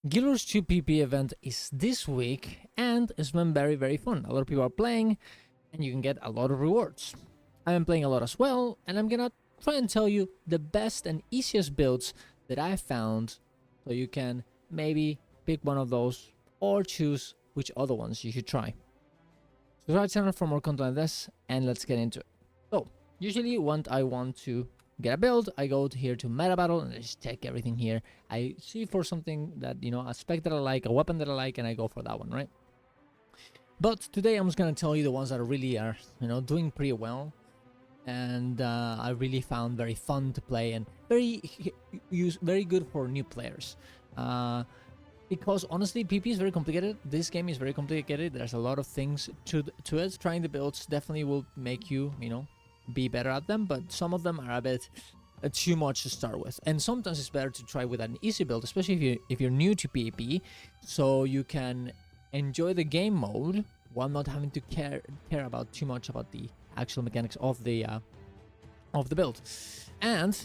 Guild Wars 2 PvP event is this week and it's been very fun. A lot of people are playing and you can get a lot of rewards. I've been playing a lot as well, and I'm gonna try and tell you the best and easiest builds that I found so you can maybe pick one of those or choose which other ones you should try. Subscribe to the channel for more content like this and let's get into it. So usually when I want to get a build, I go here to mettabattle and I just check everything here. I see for something that, a spec that I like, a weapon that I like, and I go for that one, right? But today I'm just gonna tell you the ones that really are, doing pretty well, and I really found very fun to play and very good for new players. Because honestly, PP is very complicated. This game is very complicated. There's a lot of things to it. Trying the builds definitely will make you, be better at them, but some of them are a bit too much to start with, and sometimes it's better to try with an easy build, especially if you're new to PvP, so you can enjoy the game mode while not having to care about too much about the actual mechanics of the build. And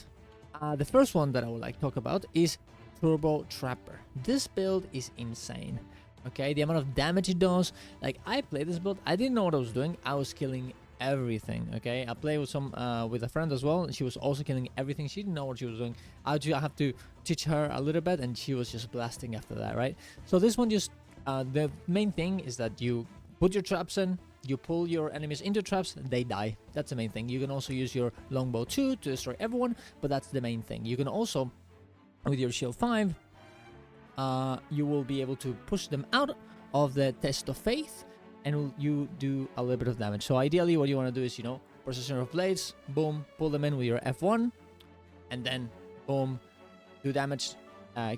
the first one that I would like to talk about is Turbo Trapper. This build is insane. Okay, the amount of damage it does. Like, I played this build, I didn't know what I was doing. I was killing everything. Okay, I played with with a friend as well, and she was also killing everything. She didn't know what she was doing. I have to teach her a little bit, and she was just blasting after that, right? So this one just the main thing is that you put your traps in, you pull your enemies into traps, they die. That's the main thing. You can also use your longbow 2 to destroy everyone, but that's the main thing. You can also, with your shield 5, you will be able to push them out of the test of faith, and you do a little bit of damage. So ideally what you want to do is, Berseker of blades, boom, pull them in with your F1, and then boom, do damage,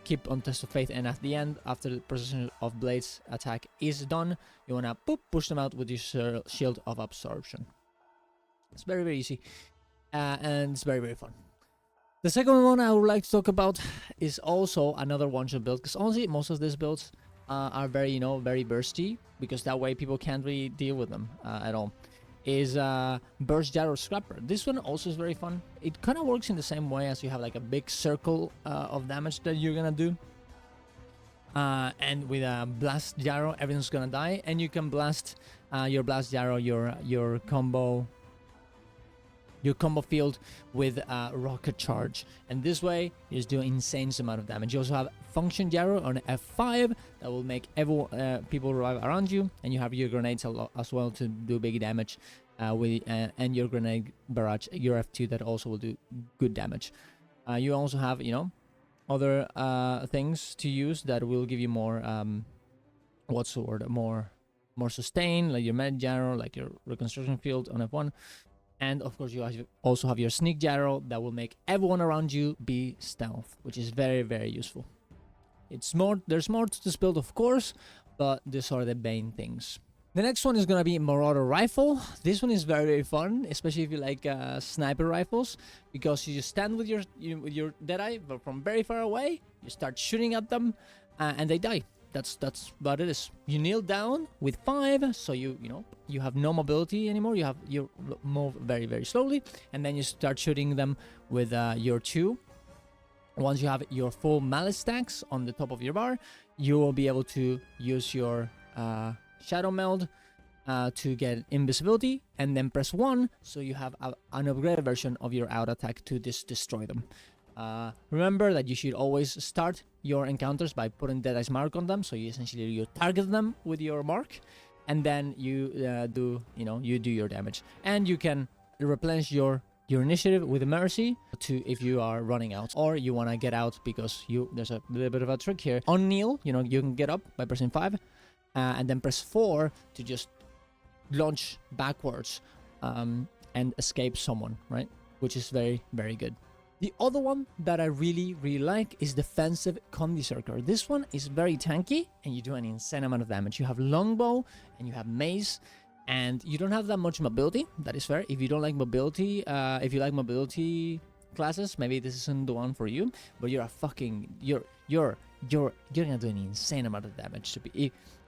keep on test of faith, and at the end, after the Berseker of blades attack is done, you want to push them out with your shield of absorption. It's very easy, and it's very fun. The second one I would like to talk about is also another one-shot build, because honestly most of these builds are very, very bursty, because that way people can't really deal with them at all. Is Burst Gyro Scrapper. This one also is very fun. It kind of works in the same way as you have like a big circle of damage that you're gonna do, and with a Blast Gyro everything's gonna die, and you can blast your Blast Gyro, your combo field with Rocket Charge, and this way you just do an insane amount of damage. You also have Function Gyro on F5 that will make people revive around you, and you have your grenades as well to do big damage and your grenade barrage, your F2, that also will do good damage. You also have other things to use that will give you more more sustain, like your Med Gyro, like your Reconstruction Field on F1. And of course, you also have your Sneak Gyro that will make everyone around you be stealth, which is very useful. There's more to this build, of course, but these are the main things. The next one is gonna be Marauder Rifle. This one is very fun, especially if you like sniper rifles, because you just stand with your Deadeye, but from very far away, you start shooting at them, and they die. That's what it is. You kneel down with 5, so you have no mobility anymore. You move very slowly, and then you start shooting them with your 2. Once you have your full malice stacks on the top of your bar, you will be able to use your Shadow Meld to get invisibility, and then press 1, so you have an upgraded version of your auto attack to destroy them. Remember that you should always start your encounters by putting Deadeye's mark on them, so you target them with your mark, and then you do your damage, and you can replenish your initiative with Mercy to if you are running out or you want to get out, because there's a little bit of a trick here. On kneel, you can get up by pressing 5, and then press 4 to just launch backwards and escape someone, right? Which is very good. The other one that I really like is Defensive Berserker. This one is very tanky, and you do an insane amount of damage. You have longbow and you have mace, and you don't have that much mobility. That is fair. If you don't like mobility, if you like mobility classes, maybe this isn't the one for you. But you're gonna do an insane amount of damage.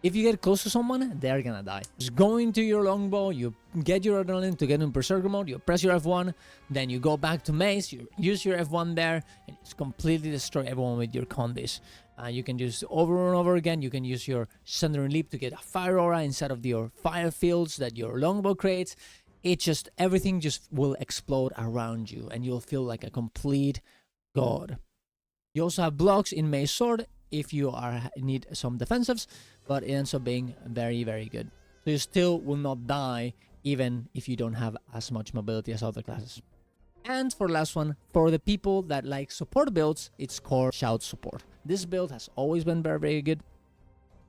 If you get close to someone, they're gonna die. Just go into your longbow, you get your adrenaline to get in Berserker mode, you press your F1, then you go back to mace, you use your F1 there, and just completely destroy everyone with your condis. You can use over and over again. You can use your Sundering Leap to get a fire aura instead of your fire fields that your longbow creates. It just, everything just will explode around you and you'll feel like a complete god. You also have blocks in Mace Sword if you need some defensives, but it ends up being very, very good. So you still will not die even if you don't have as much mobility as other classes. And for the last one, for the people that like support builds, it's core shout support. This build has always been very, very good.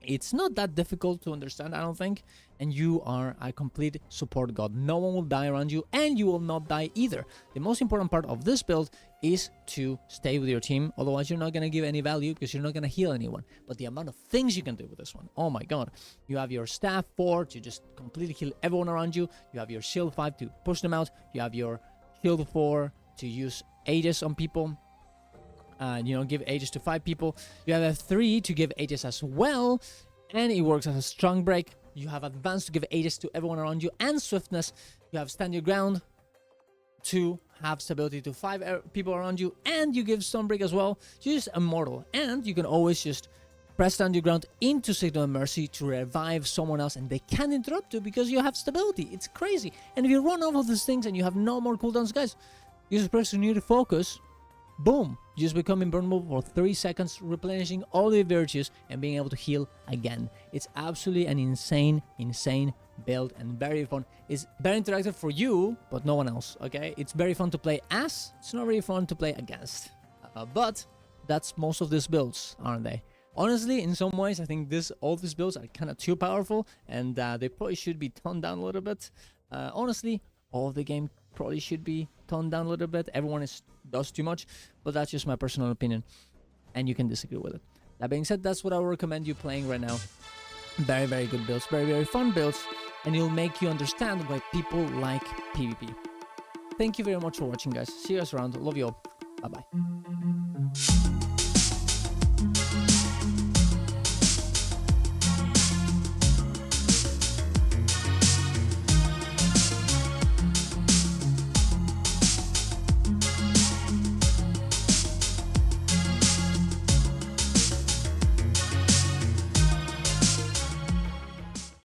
It's not that difficult to understand, I don't think, and you are a complete support god. No one will die around you, and you will not die either. The most important part of this build is to stay with your team, otherwise you're not going to give any value because you're not going to heal anyone. But the amount of things you can do with this one, oh my god. You have your staff 4 to just completely heal everyone around you. You have your shield 5 to push them out. You have your shield 4 to use Aegis on people. Give Aegis to 5 people. You have a 3 to give Aegis as well, and it works as a strong break. You have advance to give Aegis to everyone around you, and swiftness. You have stand your ground to have stability to 5 people around you, and you give Stonebreak as well. You're just immortal, and you can always just press down your ground into Signal of Mercy to revive someone else, and they can't interrupt you because you have stability. It's crazy. And if you run off of these things and you have no more cooldowns, guys, you just press Renew to focus. Boom! You just become invulnerable for 3 seconds, replenishing all the virtues and being able to heal again. It's absolutely an insane build and very fun. It's very interactive for you, but no one else, okay? It's very fun to play as, it's not really fun to play against. But that's most of these builds, aren't they? Honestly, in some ways, I think all these builds are kind of too powerful, and they probably should be toned down a little bit. Honestly, all of the game probably should be toned down a little bit. Everyone does too much, but that's just my personal opinion, and you can disagree with it. That being said, that's what I would recommend you playing right now. Very, very good builds, very, very fun builds, and it'll make you understand why people like PvP. Thank you very much for watching, guys. See you guys around. Love you all. Bye-bye.